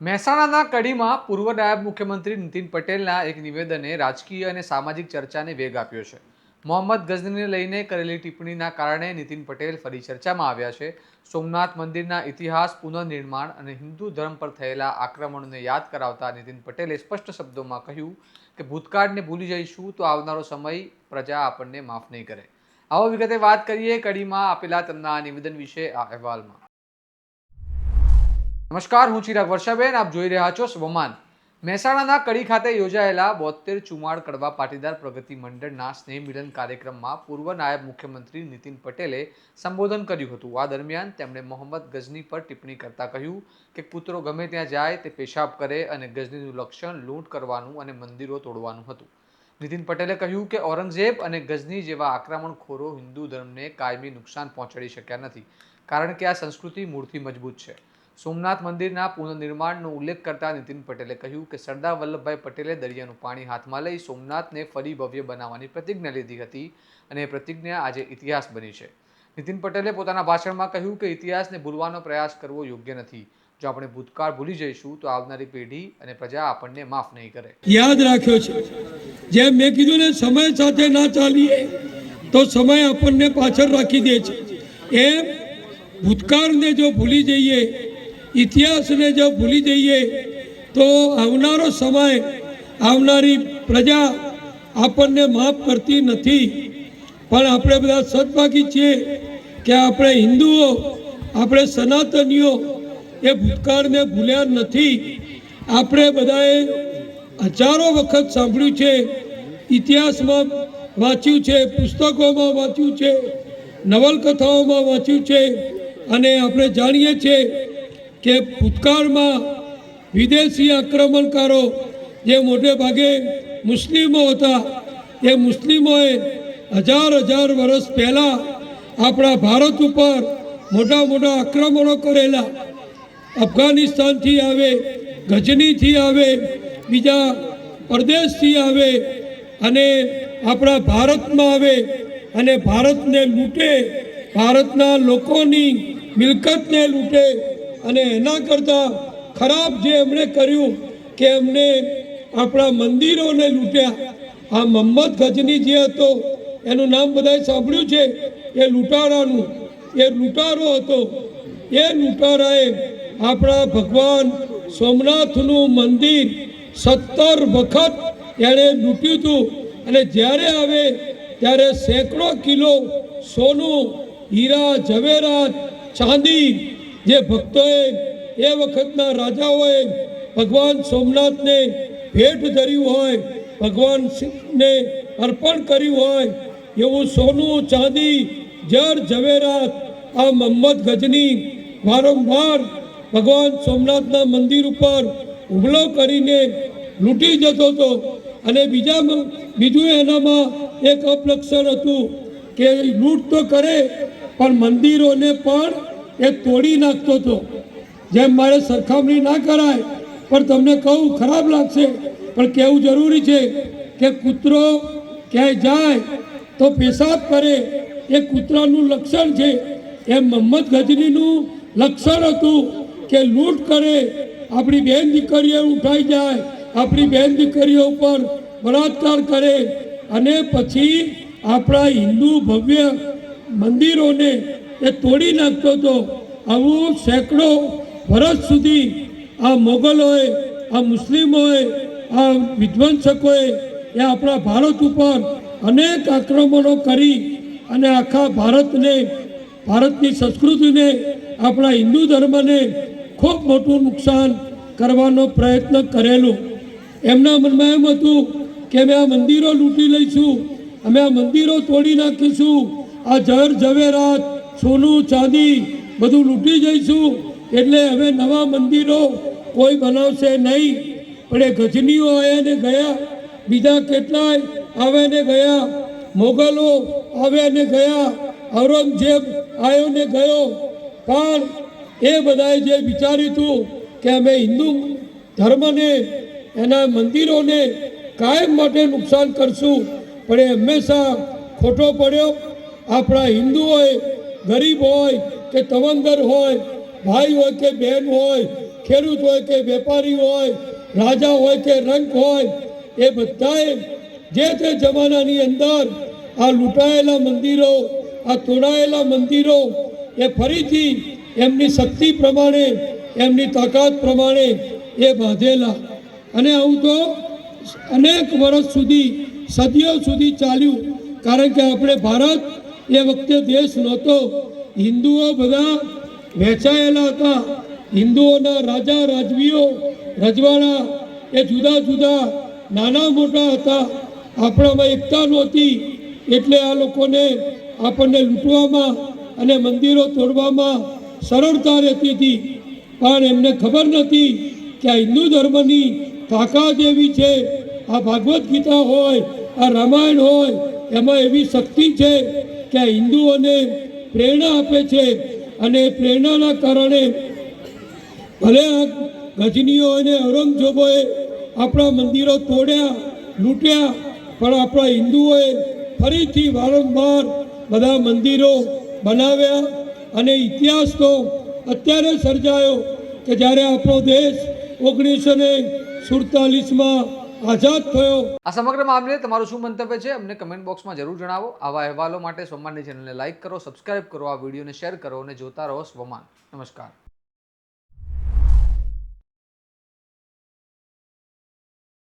મહેસાણાના કડીમાં પૂર્વ નાયબ મુખ્યમંત્રી નીતિન પટેલના એક નિવેદને રાજકીય અને સામાજિક ચર્ચાને વેગ આપ્યો છે. મોહમ્મદ ગઝનીને લઈને કરેલી ટિપ્પણીના કારણે નીતિન પટેલ ફરી ચર્ચામાં આવ્યા છે. સોમનાથ મંદિરના ઇતિહાસ, પુનઃનિર્માણ અને હિન્દુ ધર્મ પર થયેલા આક્રમણોને યાદ કરાવતા નીતિન પટેલે સ્પષ્ટ શબ્દોમાં કહ્યું કે ભૂતકાળને ભૂલી જઈશું તો આવનારો સમય પ્રજા આપણને માફ નહીં કરે. આવો વિગતે વાત કરીએ કડીમાં આપેલા તેમના નિવેદન વિશે આ અહેવાલમાં. નમસ્કાર, હું ચિરાગ વર્ષાબેન, આપ જોઈ રહ્યા છો સ્વમાન. મહેસાણાના કડી ખાતે યોજાયેલા 72 કડવા પાટીદાર પ્રગતિ મંડળના સ્નેહ મિલન કાર્યક્રમમાં પૂર્વ નાયબ મુખ્યમંત્રી નીતિન પટેલે સંબોધન કર્યું હતું. આ દરમિયાન તેમણે મોહમ્મદ ગઝની પર ટિપ્પણી કરતા કહ્યું કે પુત્રો ગમે ત્યાં જાય તે પેશાબ કરે અને ગઝનીનું લક્ષણ લૂંટ કરવાનું અને મંદિરો તોડવાનું હતું. નીતિન પટેલે કહ્યું કે ઔરંગઝેબ અને ગઝની જેવા આક્રમણખોરો હિન્દુ ધર્મને કાયમી નુકસાન પહોંચાડી શક્યા નથી, કારણ કે આ સંસ્કૃતિ મૂળથી મજબૂત છે. સોમનાથ મંદિરના પુનઃનિર્માણનો ઉલ્લેખ કરતા નીતિન પટેલે કહ્યું કે સરદાર વલ્લભભાઈ પટેલે દરિયાનું પાણી હાથમાં લઈ સોમનાથને ફરી ભવ્ય બનાવવાની પ્રતિજ્ઞા લીધી હતી અને એ પ્રતિજ્ઞા આજે ઇતિહાસ બની છે. નીતિન પટેલે પોતાના ભાષણમાં કહ્યું કે ઇતિહાસને ભૂલવાનો પ્રયાસ કરવો યોગ્ય નથી. જો આપણે ભૂતકાળ ભૂલી જઈશું તો આવનારી પેઢી અને પ્રજા આપણને માફ નહીં કરે. યાદ રાખ્યો છે, જેમ મેં કીધું ને, સમય સાથે ના ચાલીએ તો સમય આપણને પાછળ રાખી દે છે. એમ ભૂતકાળને જો ભૂલી જઈએ, ઇતિહાસને જો ભૂલી જઈએ તો આવનારો સમય, આવનારી પ્રજા આપણને માફ કરતી નથી. પણ આપણે બધા સદભાગી છીએ કે આપણે હિન્દુઓ, આપણે સનાતનીઓ એ ભૂતકાળને ભૂલ્યા નથી. આપણે બધાએ હજારો વખત સાંભળ્યું છે, ઇતિહાસમાં વાંચ્યું છે, પુસ્તકોમાં વાંચ્યું છે, નવલકથાઓમાં વાંચ્યું છે અને આપણે જાણીએ છીએ કે ભૂતકાળમાં વિદેશી આક્રમણકારો જે મોટે ભાગે મુસ્લિમો હતા, એ મુસ્લિમોએ હજાર વર્ષ પહેલાં આપણા ભારત ઉપર મોટા મોટા આક્રમણો કરેલા. અફઘાનિસ્તાનથી આવે, ગઝનીથી આવે, બીજા પ્રદેશથી આવે અને આપણા ભારતમાં આવે અને ભારતને લૂંટે, ભારતના લોકોની મિલકતને લૂંટે. અને એના કરતાં ખરાબ જે એમણે કર્યું કે એમને આપણા મંદિરોને લૂંટ્યા. આ મોહમ્મદ ગઝની જે હતો, એનું નામ બધાએ સાંભળ્યું છે, એ લૂંટારાનું, એ લૂંટારો હતો. એ લૂંટારાએ આપણા ભગવાન સોમનાથનું મંદિર 17 વખત એણે લૂંટ્યું હતું. અને જ્યારે આવે ત્યારે સેંકડો કિલો સોનું, હીરા, ઝવેરાત, ચાંદી જે ભક્તોએ, એ વખતના રાજાઓએ ભગવાન સોમનાથને ભેટ ધર્યું હોય, ભગવાનને અર્પણ કર્યું હોય, એવું સોનું, ચાંદી, જર ઝવેરાત આ મોહમ્મદ ગઝની વારંવાર ભગવાન સોમનાથના મંદિર ઉપર હુમલો કરીને લૂંટી જતો હતો. અને બીજું એનામાં એક અપલક્ષણ હતું કે લૂંટ તો કરે પણ મંદિરોને પણ એ તોડી નાખતો હતો. જેમ મારે સરખામણી ના કરાય, પણ તમને કહું, ખરાબ લાગશે પણ કહેવું જરૂરી છે કે કૂતરો ક્યાંય જાય તો પેશાબ કરે, એ કૂતરાનું લક્ષણ છે. એ મોહમ્મદ ગઝનીનું લક્ષણ હતું કે લૂંટ કરે, આપણી બહેન દીકરીઓ ઉઠાઈ જાય, આપણી બહેન દીકરીઓ ઉપર બળાત્કાર કરે અને પછી આપણા હિન્દુ ભવ્ય મંદિરોને એ તોડી નાખતો હતો. આવું સેંકડો વર્ષ સુધી આ મોગલોએ, આ મુસ્લિમોએ, આ વિધ્વંસકોએ એ આપણા ભારત ઉપર અનેક આક્રમણો કરી અને આખા ભારતને, ભારતની સંસ્કૃતિને, આપણા હિન્દુ ધર્મને ખૂબ મોટું નુકસાન કરવાનો પ્રયત્ન કરેલો. એમના મનમાં એમ હતું કે અમે આ મંદિરો લૂંટી લઈશું, અમે આ મંદિરો તોડી નાખીશું, આ જર ઝવેરાત, સોનું, ચાંદી બધું લૂંટી જઈશું, એટલે હવે નવા મંદિરો કોઈ બનાવશે નહીં. પણ એ ગઝનીઓ આવ્યા ને ગયા, બીજા કેટલાય આવ્યા ને ગયા, મોગલો આવ્યા ને ગયા, ઔરંગઝેબ આવ્યો ને ગયો. પણ એ બધાએ જે વિચાર્યું હતું કે અમે હિન્દુ ધર્મને, એના મંદિરોને કાયમ માટે નુકસાન કરશું, પણ એ હંમેશા ખોટો પડ્યો. આપણા હિન્દુઓએ, ગરીબ હોય કે તવંગર હોય, ભાઈ હોય કે બહેન હોય, ખેડૂત હોય કે વેપારી હોય, રાજા હોય કે રંક હોય, એ બધાએ જે તે જમાનાની અંદર આ લૂંટાયેલા મંદિરો, આ તોડાયેલા મંદિરો એ ફરીથી એમની શક્તિ પ્રમાણે, એમની તાકાત પ્રમાણે એ બાંધેલા. અને આવું તો અનેક વર્ષ સુધી, સદીઓ સુધી ચાલ્યું. કારણ કે આપણે ભારત એ વખતે દેશ નહોતો, હિન્દુઓ બધા વહેંચાયેલા હતા. હિન્દુઓના રાજા રાજવીઓ, રજવાડા એ જુદા જુદા નાના મોટા હતા. આપણામાં એકતા નહોતી, એટલે આ લોકોને આપણને લૂંટવામાં અને મંદિરો તોડવામાં સરળતા રહેતી હતી. પણ એમને ખબર નથી કે આ હિન્દુ ધર્મની તાકાત એવી છે. આ ભાગવદ્ ગીતા હોય, આ રામાયણ હોય, એમાં એવી શક્તિ છે કે આ હિન્દુઓને પ્રેરણા આપે છે. અને એ પ્રેરણાના કારણે ભલે આ ગજનીઓ અને ઔરંગઝેબોએ આપણા મંદિરો તોડ્યા, લૂંટ્યા, પણ આપણા હિન્દુઓએ ફરીથી વારંવાર બધા મંદિરો બનાવ્યા. અને ઇતિહાસ તો અત્યારે સર્જાયો કે જ્યારે આપણો દેશ 1947માં આઝાદ થયો. આ સમગ્ર મામલે તમારું શું મંતવ્ય છે અમને કમેન્ટ બોક્સમાં જરૂર જણાવો. આવા અહેવાલો માટે સ્વમાનની ચેનલને લાઇક કરો, સબસ્ક્રાઇબ કરો, આ વિડીયોને શેર કરો અને જોતા રહો સ્વમાન. નમસ્કાર.